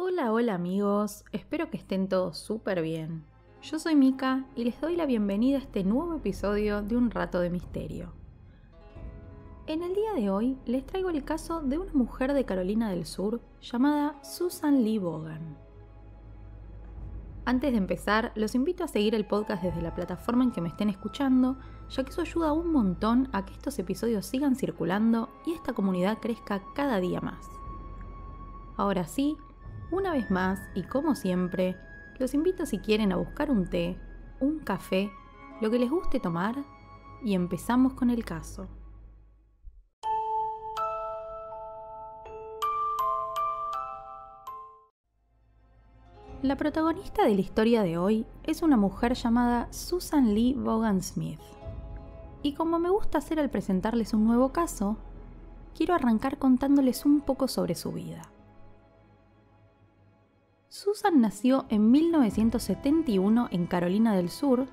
Hola amigos, espero que estén todos súper bien. Yo soy Mika y les doy la bienvenida a este nuevo episodio de Un Rato de Misterio. En el día de hoy les traigo el caso de una mujer de Carolina del Sur llamada Susan Lee Vaughan. Antes de empezar, los invito a seguir el podcast desde la plataforma en que me estén escuchando, ya que eso ayuda un montón a que estos episodios sigan circulando y esta comunidad crezca cada día más. Ahora sí, una vez más, y como siempre, los invito si quieren a buscar un té, un café, lo que les guste tomar, y empezamos con el caso. La protagonista de la historia de hoy es una mujer llamada Susan Lee Vaughan Smith. Y como me gusta hacer al presentarles un nuevo caso, quiero arrancar contándoles un poco sobre su vida. Susan nació en 1971 en Carolina del Sur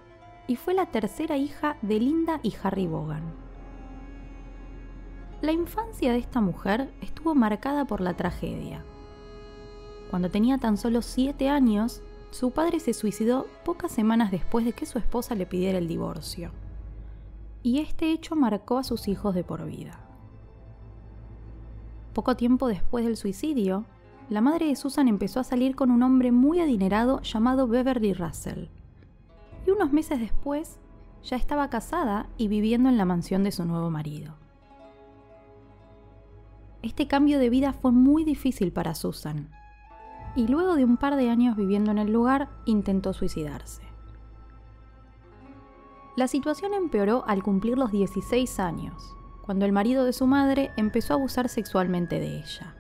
y fue la tercera hija de Linda y Harry Vaughan. La infancia de esta mujer estuvo marcada por la tragedia. Cuando tenía tan solo 7 años, su padre se suicidó pocas semanas después de que su esposa le pidiera el divorcio. Y este hecho marcó a sus hijos de por vida. Poco tiempo después del suicidio, la madre de Susan empezó a salir con un hombre muy adinerado llamado Beverly Russell. Y unos meses después, ya estaba casada y viviendo en la mansión de su nuevo marido. Este cambio de vida fue muy difícil para Susan. Y luego de un par de años viviendo en el lugar, intentó suicidarse. La situación empeoró al cumplir los 16 años, cuando el marido de su madre empezó a abusar sexualmente de ella.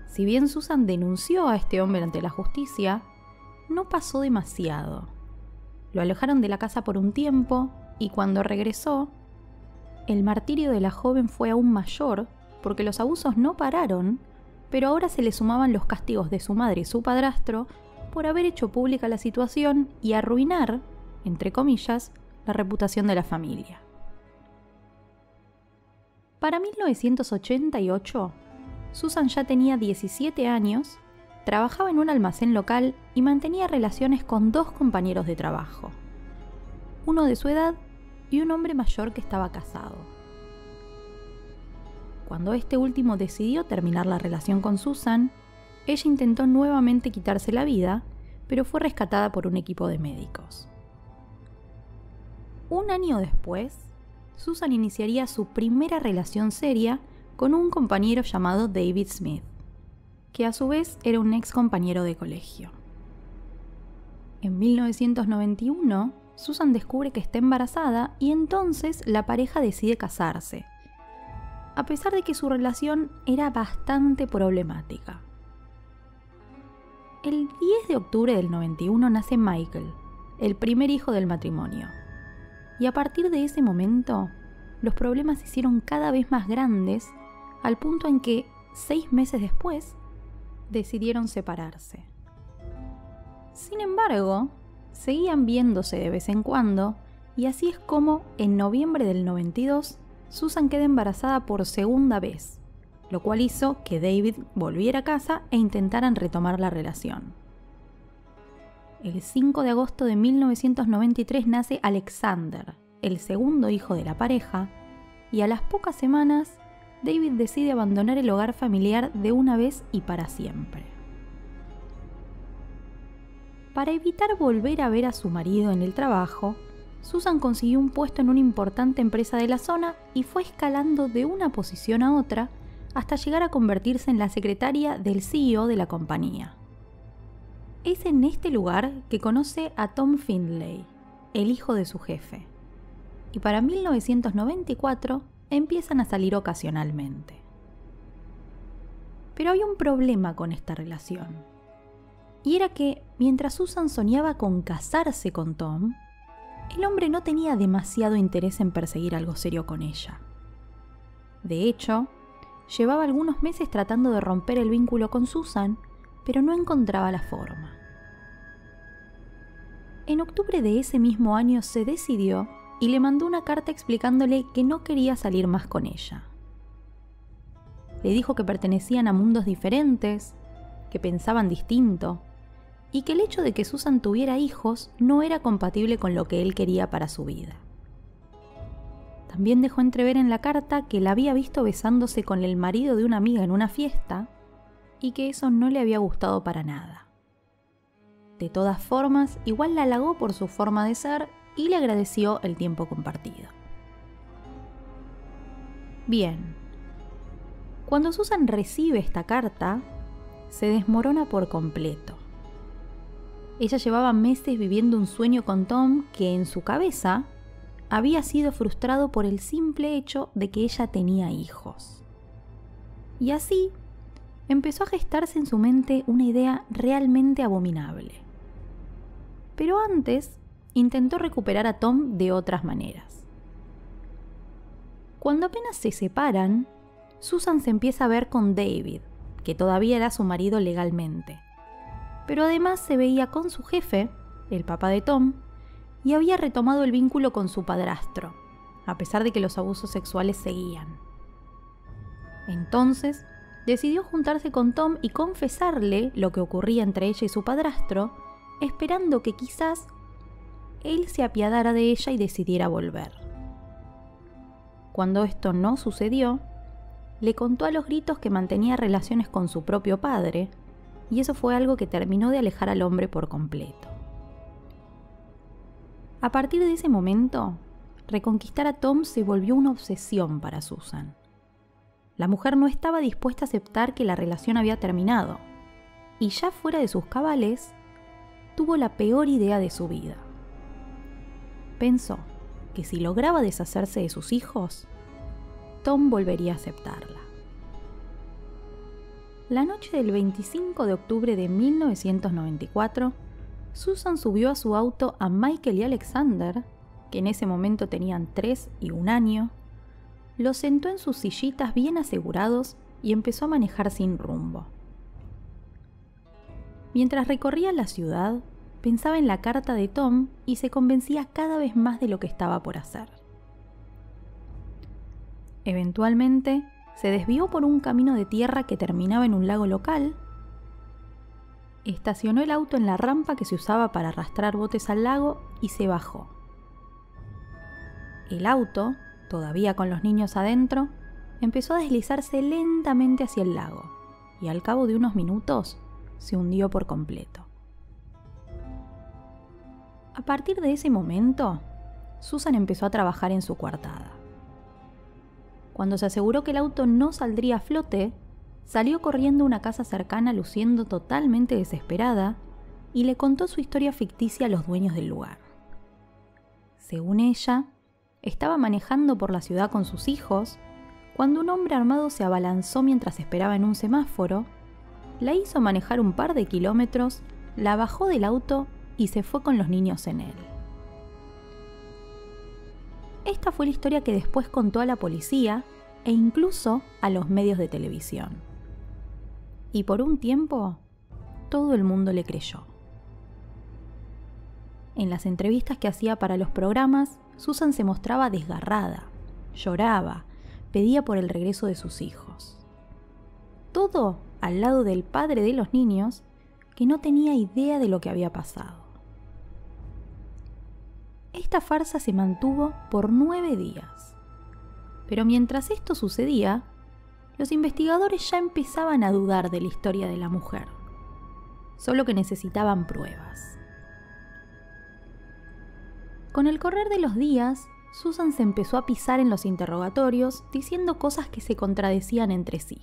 Si bien Susan denunció a este hombre ante la justicia, no pasó demasiado. Lo alojaron de la casa por un tiempo y cuando regresó, el martirio de la joven fue aún mayor porque los abusos no pararon, pero ahora se le sumaban los castigos de su madre y su padrastro por haber hecho pública la situación y arruinar, entre comillas, la reputación de la familia. Para 1988, Susan ya tenía 17 años, trabajaba en un almacén local y mantenía relaciones con 2 compañeros de trabajo, uno de su edad y un hombre mayor que estaba casado. Cuando este último decidió terminar la relación con Susan, ella intentó nuevamente quitarse la vida, pero fue rescatada por un equipo de médicos. Un año después, Susan iniciaría su primera relación seria con un compañero llamado David Smith, que a su vez era un ex compañero de colegio. En 1991, Susan descubre que está embarazada y entonces la pareja decide casarse, a pesar de que su relación era bastante problemática. El 10 de octubre del 91 nace Michael, el primer hijo del matrimonio, y a partir de ese momento, los problemas se hicieron cada vez más grandes al punto en que, 6 meses después, decidieron separarse. Sin embargo, seguían viéndose de vez en cuando, y así es como, en noviembre del 92, Susan queda embarazada por segunda vez, lo cual hizo que David volviera a casa e intentaran retomar la relación. El 5 de agosto de 1993 nace Alexander, el segundo hijo de la pareja, y a las pocas semanas, David decide abandonar el hogar familiar de una vez y para siempre. Para evitar volver a ver a su marido en el trabajo, Susan consiguió un puesto en una importante empresa de la zona y fue escalando de una posición a otra hasta llegar a convertirse en la secretaria del CEO de la compañía. Es en este lugar que conoce a Tom Findlay, el hijo de su jefe, y para 1994 empiezan a salir ocasionalmente. Pero había un problema con esta relación, y era que mientras Susan soñaba con casarse con Tom, el hombre no tenía demasiado interés en perseguir algo serio con ella. De hecho, llevaba algunos meses tratando de romper el vínculo con Susan, pero no encontraba la forma. En octubre de ese mismo año se decidió y le mandó una carta explicándole que no quería salir más con ella. Le dijo que pertenecían a mundos diferentes, que pensaban distinto y que el hecho de que Susan tuviera hijos no era compatible con lo que él quería para su vida. También dejó entrever en la carta que la había visto besándose con el marido de una amiga en una fiesta y que eso no le había gustado para nada. De todas formas, igual la halagó por su forma de ser y le agradeció el tiempo compartido. Bien, cuando Susan recibe esta carta, se desmorona por completo. Ella llevaba meses viviendo un sueño con Tom que en su cabeza había sido frustrado por el simple hecho de que ella tenía hijos. Y así empezó a gestarse en su mente una idea realmente abominable. Pero antes intentó recuperar a Tom de otras maneras. Cuando apenas se separan, Susan se empieza a ver con David, que todavía era su marido legalmente. Pero además se veía con su jefe, el papá de Tom, y había retomado el vínculo con su padrastro, a pesar de que los abusos sexuales seguían. Entonces, decidió juntarse con Tom y confesarle lo que ocurría entre ella y su padrastro, esperando que quizás él se apiadara de ella y decidiera volver. Cuando esto no sucedió, le contó a los gritos que mantenía relaciones con su propio padre, y eso fue algo que terminó de alejar al hombre por completo. A partir de ese momento, reconquistar a Tom se volvió una obsesión para Susan. La mujer no estaba dispuesta a aceptar que la relación había terminado, y ya fuera de sus cabales, tuvo la peor idea de su vida. Pensó que si lograba deshacerse de sus hijos, Tom volvería a aceptarla. La noche del 25 de octubre de 1994, Susan subió a su auto a Michael y Alexander, que en ese momento tenían 3 y 1 año, los sentó en sus sillitas bien asegurados y empezó a manejar sin rumbo. Mientras recorría la ciudad, pensaba en la carta de Tom y se convencía cada vez más de lo que estaba por hacer. Eventualmente, se desvió por un camino de tierra que terminaba en un lago local, estacionó el auto en la rampa que se usaba para arrastrar botes al lago y se bajó. El auto, todavía con los niños adentro, empezó a deslizarse lentamente hacia el lago y al cabo de unos minutos se hundió por completo. A partir de ese momento, Susan empezó a trabajar en su coartada. Cuando se aseguró que el auto no saldría a flote, salió corriendo a una casa cercana luciendo totalmente desesperada y le contó su historia ficticia a los dueños del lugar. Según ella, estaba manejando por la ciudad con sus hijos cuando un hombre armado se abalanzó mientras esperaba en un semáforo, la hizo manejar un par de kilómetros, la bajó del auto y se fue con los niños en él. Esta fue la historia que después contó a la policía e incluso a los medios de televisión. Y por un tiempo, todo el mundo le creyó. En las entrevistas que hacía para los programas, Susan se mostraba desgarrada, lloraba, pedía por el regreso de sus hijos. Todo al lado del padre de los niños, que no tenía idea de lo que había pasado. Esta farsa se mantuvo por 9 días. Pero mientras esto sucedía, los investigadores ya empezaban a dudar de la historia de la mujer. Solo que necesitaban pruebas. Con el correr de los días, Susan se empezó a pisar en los interrogatorios, diciendo cosas que se contradecían entre sí.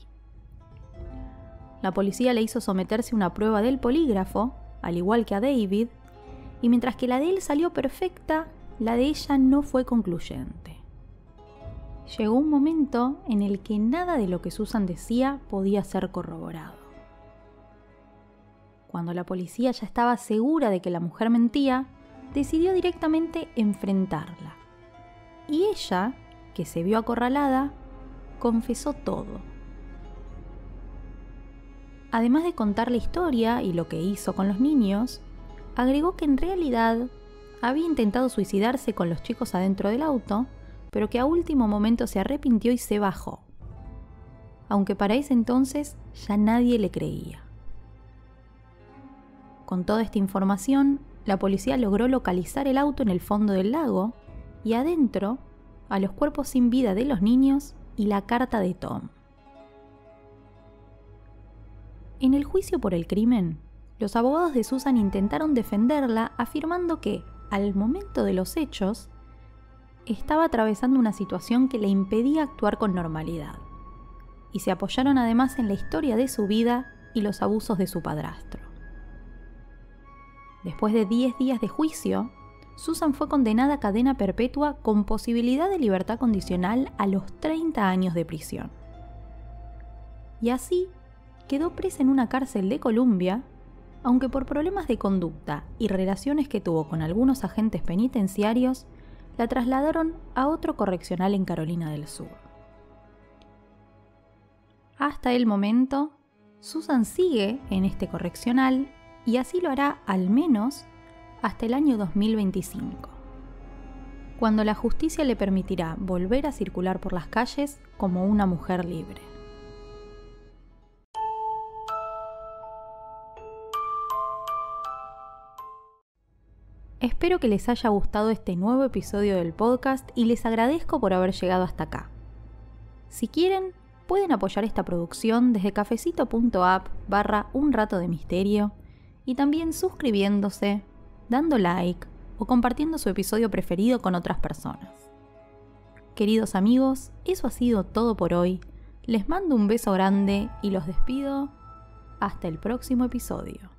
La policía le hizo someterse a una prueba del polígrafo, al igual que a David, y mientras que la de él salió perfecta, la de ella no fue concluyente. Llegó un momento en el que nada de lo que Susan decía podía ser corroborado. Cuando la policía ya estaba segura de que la mujer mentía, decidió directamente enfrentarla. Y ella, que se vio acorralada, confesó todo. Además de contar la historia y lo que hizo con los niños, agregó que en realidad había intentado suicidarse con los chicos adentro del auto, pero que a último momento se arrepintió y se bajó, aunque para ese entonces ya nadie le creía. Con toda esta información, la policía logró localizar el auto en el fondo del lago y adentro a los cuerpos sin vida de los niños y la carta de Tom. En el juicio por el crimen, los abogados de Susan intentaron defenderla afirmando que, al momento de los hechos, estaba atravesando una situación que le impedía actuar con normalidad, y se apoyaron además en la historia de su vida y los abusos de su padrastro. Después de 10 días de juicio, Susan fue condenada a cadena perpetua con posibilidad de libertad condicional a los 30 años de prisión. Y así quedó presa en una cárcel de Columbia, aunque por problemas de conducta y relaciones que tuvo con algunos agentes penitenciarios, la trasladaron a otro correccional en Carolina del Sur. Hasta el momento, Susan sigue en este correccional y así lo hará al menos hasta el año 2025, cuando la justicia le permitirá volver a circular por las calles como una mujer libre. Espero que les haya gustado este nuevo episodio del podcast y les agradezco por haber llegado hasta acá. Si quieren, pueden apoyar esta producción desde cafecito.app/Un Rato de Misterio y también suscribiéndose, dando like o compartiendo su episodio preferido con otras personas. Queridos amigos, eso ha sido todo por hoy. Les mando un beso grande y los despido hasta el próximo episodio.